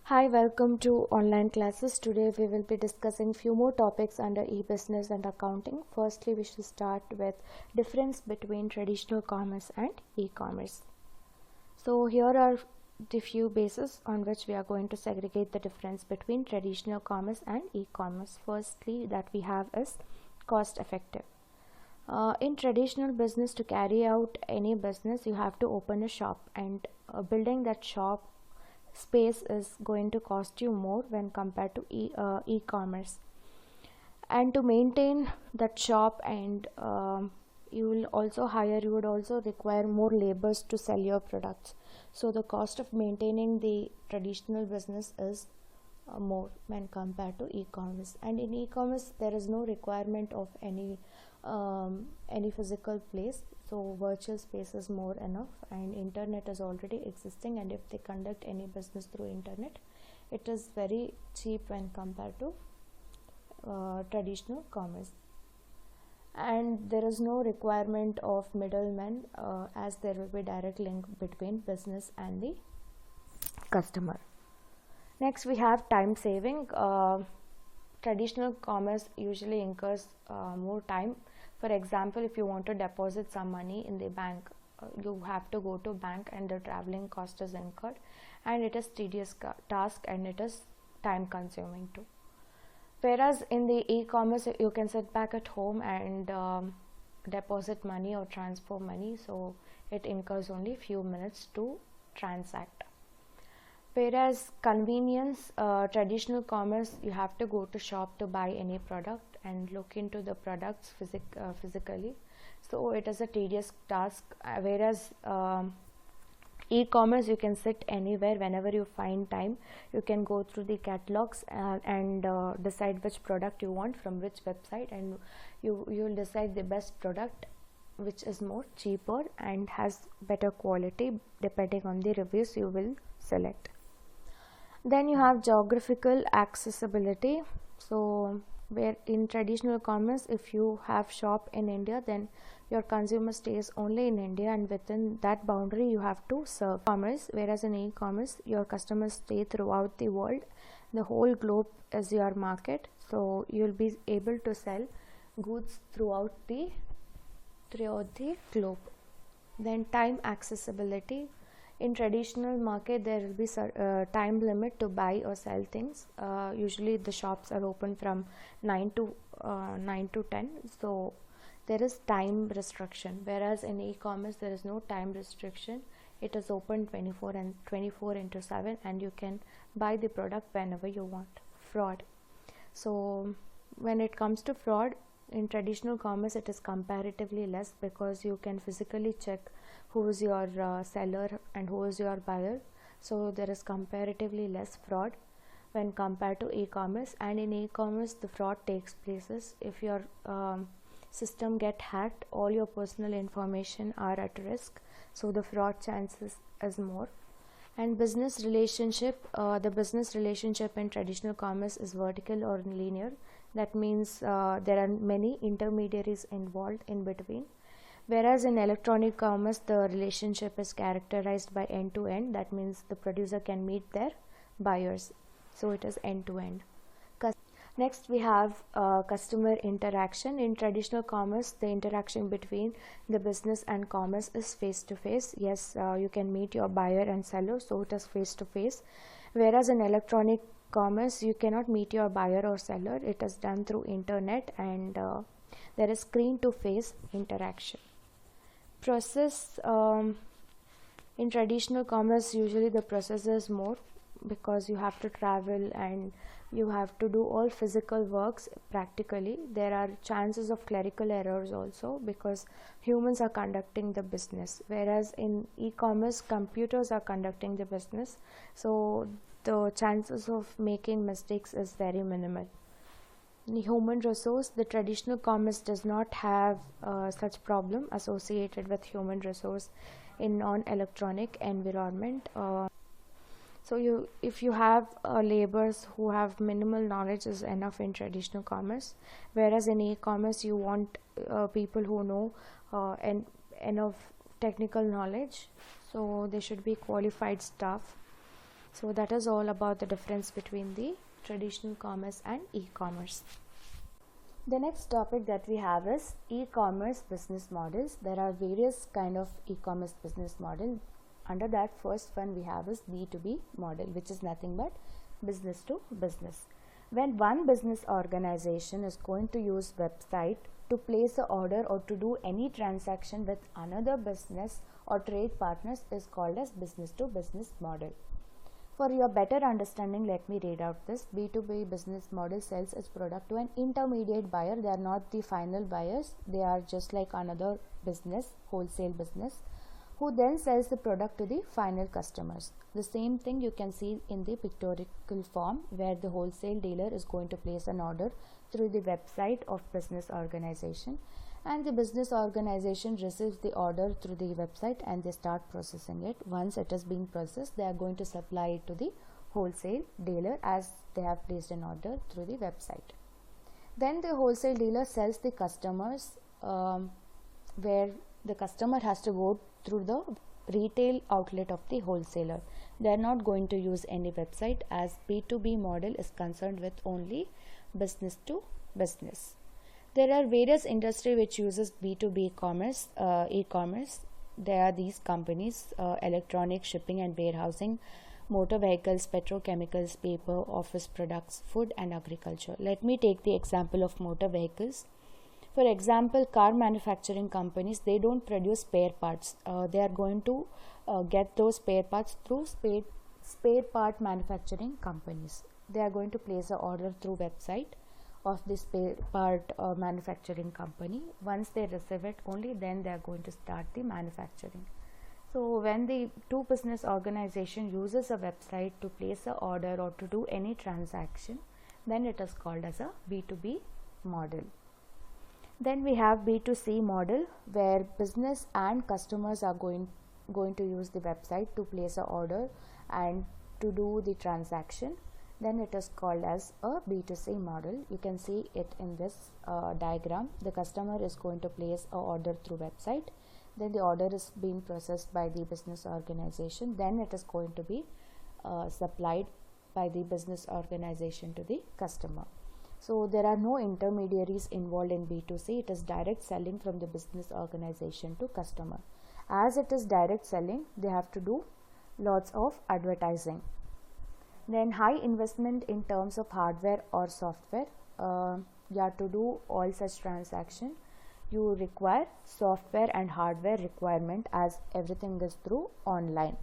Hi, welcome to online classes. Today we will be discussing few more topics under e-business and accounting. Firstly, we should start with difference between traditional commerce and e-commerce. So here are the few bases on which we are going to segregate the difference between traditional commerce and e-commerce. Firstly, that we have is cost effective. In traditional business, to carry out any business, you have to open a shop, and building that shop space is going to cost you more when compared to e-commerce. And to maintain that shop, and you would also require more labors to sell your products. So the cost of maintaining the traditional business is more when compared to e-commerce. And in e-commerce, there is no requirement of any physical place, so virtual space is more enough, and internet is already existing, and if they conduct any business through internet, it is very cheap when compared to traditional commerce. And there is no requirement of middlemen, as there will be direct link between business and the customer. Next, we have time saving. Traditional commerce usually incurs more time. For example, if you want to deposit some money in the bank, you have to go to bank, and the traveling cost is incurred, and it is tedious task, and it is time consuming too. Whereas in the e-commerce, you can sit back at home and deposit money or transfer money, so it incurs only few minutes to transact. Whereas convenience, traditional commerce, you have to go to shop to buy any product and look into the products physically, so it is a tedious task. Whereas e-commerce, you can sit anywhere whenever you find time. You can go through the catalogs and decide which product you want from which website, and you will decide the best product which is more cheaper and has better quality. Depending on the reviews, you will select. Then you have geographical accessibility. So where in traditional commerce, if you have shop in India, then your consumer stays only in India, and within that boundary you have to serve commerce. Whereas in e-commerce, your customers stay throughout the world. The whole globe is your market, so you will be able to sell goods throughout the globe. Then time accessibility. In traditional market, there will be time limit to buy or sell things. Usually the shops are open from 9 to 10, so there is time restriction. Whereas in e-commerce, there is no time restriction. It is open 24/7, and you can buy the product whenever you want. Fraud. So when it comes to fraud, in traditional commerce, it is comparatively less, because you can physically check who is your seller and who is your buyer. So there is comparatively less fraud when compared to e-commerce. And in e-commerce, the fraud takes places if your system get hacked, all your personal information are at risk, so the fraud chances is more. And business relationship, the business relationship in traditional commerce is vertical or linear. That means there are many intermediaries involved in between. Whereas in electronic commerce, the relationship is characterized by end-to-end. That means the producer can meet their buyers, so it is end-to-end. Next, we have customer interaction. In traditional commerce, the interaction between the business and commerce is face-to-face. Yes, you can meet your buyer and seller, so it is face-to-face. Whereas in electronic commerce, you cannot meet your buyer or seller. It is done through internet, and there is screen-to-face interaction. Process, in traditional commerce, usually the process is more, because you have to travel and you have to do all physical works practically. There are chances of clerical errors also, because humans are conducting the business. Whereas in e-commerce, computers are conducting the business, so the chances of making mistakes is very minimal. The human resource, the traditional commerce does not have such problem associated with human resource in non-electronic environment. So if you have laborers who have minimal knowledge is enough in traditional commerce. Whereas in e-commerce, you want people who know enough technical knowledge, so they should be qualified staff. So that is all about the difference between the traditional commerce and e-commerce. The next topic that we have is e-commerce business models. There are various kind of e-commerce business model. Under that, first one we have is B2B model, which is nothing but business to business. When one business organization is going to use website to place an order or to do any transaction with another business or trade partners is called as business to business model. For your better understanding, let me read out this. B2B business model sells its product to an intermediate buyer. They are not the final buyers. They are just like another business, wholesale business, who then sells the product to the final customers. The same thing you can see in the pictorial form, where the wholesale dealer is going to place an order through the website of business organization, and the business organization receives the order through the website and they start processing it. Once it is being processed, they are going to supply it to the wholesale dealer as they have placed an order through the website. Then the wholesale dealer sells the customers, where the customer has to go through the retail outlet of the wholesaler. They are not going to use any website, as B2B model is concerned with only business to business. There are various industry which uses B2B commerce, e-commerce. There are these companies, electronic, shipping and warehousing, motor vehicles, petrochemicals, paper, office products, food and agriculture. Let me take the example of motor vehicles. For example, car manufacturing companies, they don't produce spare parts. They are going to get those spare parts through spare part manufacturing companies. They are going to place an order through website of the spare part manufacturing company. Once they receive it, only then they are going to start the manufacturing. So when the two business organization uses a website to place an order or to do any transaction, then it is called as a B2B model. Then we have B2C model, where business and customers are going to use the website to place an order and to do the transaction. Then it is called as a B2C model. You can see it in this diagram. The customer is going to place an order through website. Then the order is being processed by the business organization. Then it is going to be supplied by the business organization to the customer. So there are no intermediaries involved in B2C. It is direct selling from the business organization to customer. As it is direct selling, they have to do lots of advertising. Then high investment in terms of hardware or software. You have to do all such transaction. You require software and hardware requirement, as everything is through online.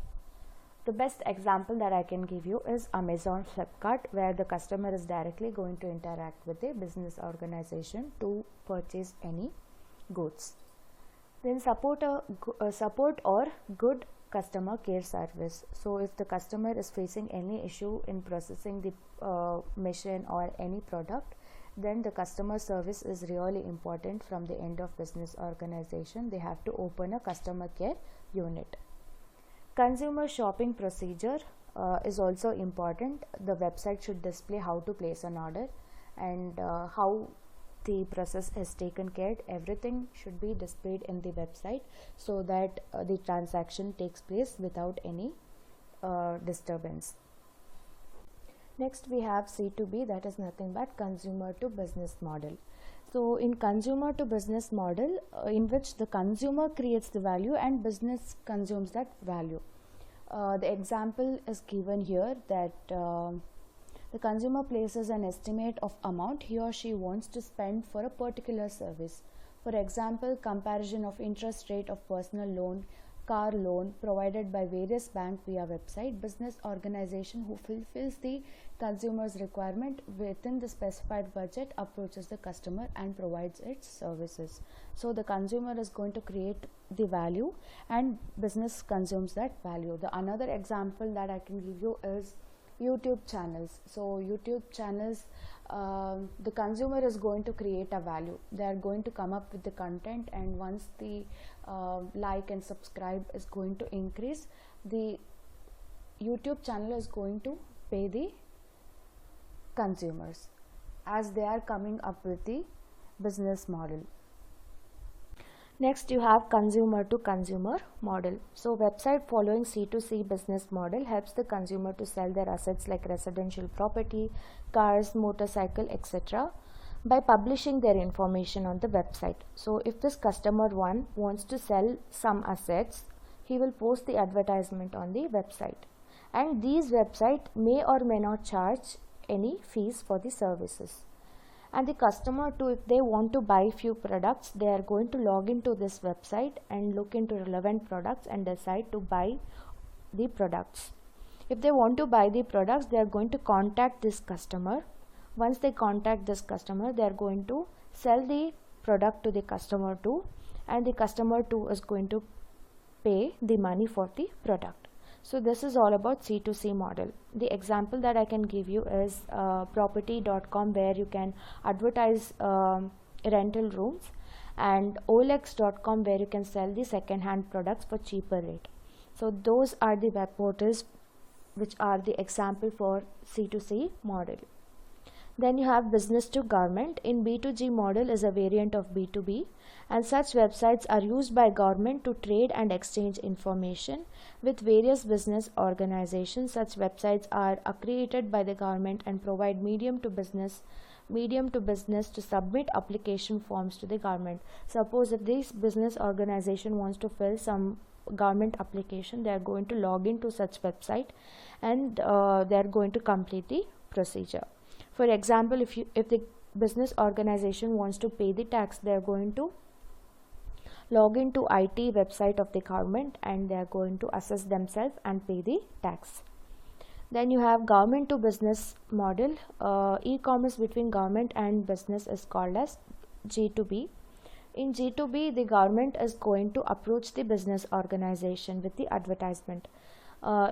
The best example that I can give you is Amazon, Flipkart, where the customer is directly going to interact with the business organization to purchase any goods. Then support or good customer care service. So if the customer is facing any issue in processing the machine or any product, then the customer service is really important from the end of business organization. They have to open a customer care unit. Consumer shopping procedure is also important. The website should display how to place an order and how the process is taken care. Everything should be displayed in the website so that the transaction takes place without any disturbance. Next we have C2B, that is nothing but consumer to business model. So in consumer to business model, in which the consumer creates the value and business consumes that value. The example is given here that the consumer places an estimate of amount he or she wants to spend for a particular service. For example, comparison of interest rate of personal loan, car loan provided by various banks via website. Business organization who fulfills the consumer's requirement within the specified budget approaches the customer and provides its services. So the consumer is going to create the value and business consumes that value. The another example that I can give you is YouTube channels. So YouTube channels, the consumer is going to create a value. They are going to come up with the content, and once the like and subscribe is going to increase, the YouTube channel is going to pay the consumers as they are coming up with the business model. Next, you have consumer to consumer model. So website following C2C business model helps the consumer to sell their assets like residential property, cars, motorcycle, etc. by publishing their information on the website. So if this customer one wants to sell some assets, he will post the advertisement on the website. And these websites may or may not charge any fees for the services. And the customer too, if they want to buy few products, they are going to log into this website and look into relevant products and decide to buy the products. If they want to buy the products, they are going to contact this customer. Once they contact this customer, they are going to sell the product to the customer too, and the customer too is going to pay the money for the product. So this is all about C2C model. The example that I can give you is property.com, where you can advertise rental rooms, and OLX.com, where you can sell the second-hand products for cheaper rate. So those are the web portals which are the example for C2C model. Then you have business to government. In B2G model is a variant of B2B, and such websites are used by government to trade and exchange information with various business organizations. Such websites are created by the government and provide medium to business to submit application forms to the government. Suppose if this business organization wants to fill some government application, they are going to log into such website and they are going to complete the procedure. For example, if the business organization wants to pay the tax, they are going to log into IT website of the government and they are going to assess themselves and pay the tax. Then you have government to business model. E-commerce between government and business is called as G2B. In G2B, the government is going to approach the business organization with the advertisement.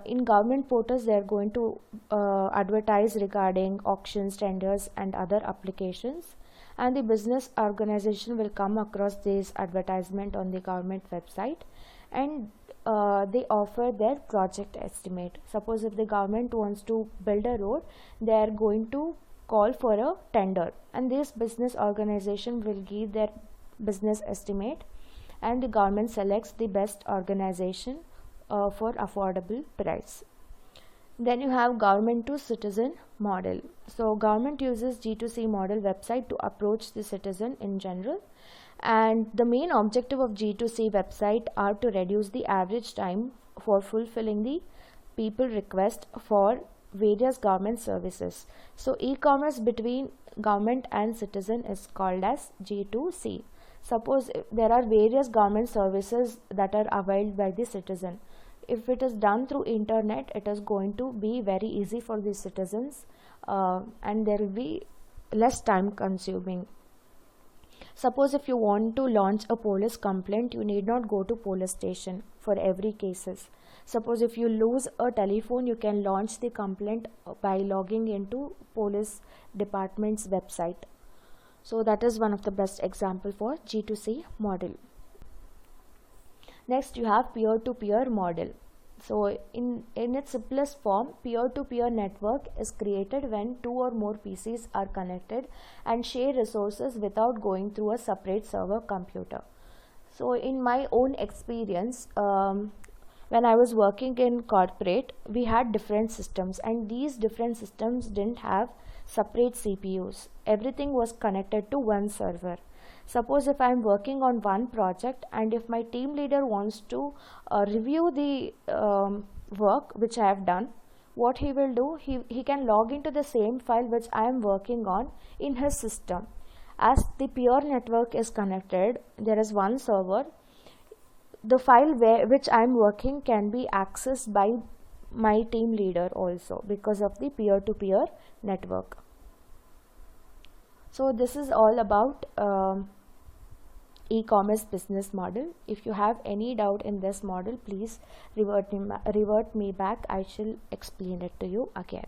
In government portals, they are going to advertise regarding auctions, tenders and other applications, and the business organization will come across this advertisement on the government website, and they offer their project estimate. Suppose if the government wants to build a road, they are going to call for a tender, and this business organization will give their business estimate, and the government selects the best organization for affordable price. Then you have government to citizen model. So government uses G2C model website to approach the citizen in general, and the main objective of G2C website are to reduce the average time for fulfilling the people request for various government services. So e-commerce between government and citizen is called as G2C. Suppose there are various government services that are availed by the citizen. If it is done through internet, it is going to be very easy for the citizens and there will be less time consuming. Suppose if you want to launch a police complaint, you need not go to police station for every cases. Suppose if you lose a telephone, you can launch the complaint by logging into police department's website. So that is one of the best example for G2C model. Next, you have peer-to-peer model. So in its simplest form, peer-to-peer network is created when two or more PCs are connected and share resources without going through a separate server computer. So in my own experience, when I was working in corporate, we had different systems, and these different systems didn't have separate CPUs. Everything was connected to one server. Suppose if I am working on one project and if my team leader wants to review the work which I have done, what he will do, he can log into the same file which I am working on in his system. As the peer network is connected, there is one server. The file which I am working can be accessed by my team leader also because of the peer-to-peer network. So this is all about e-commerce business model. If you have any doubt in this model, please revert me back. I shall explain it to you again.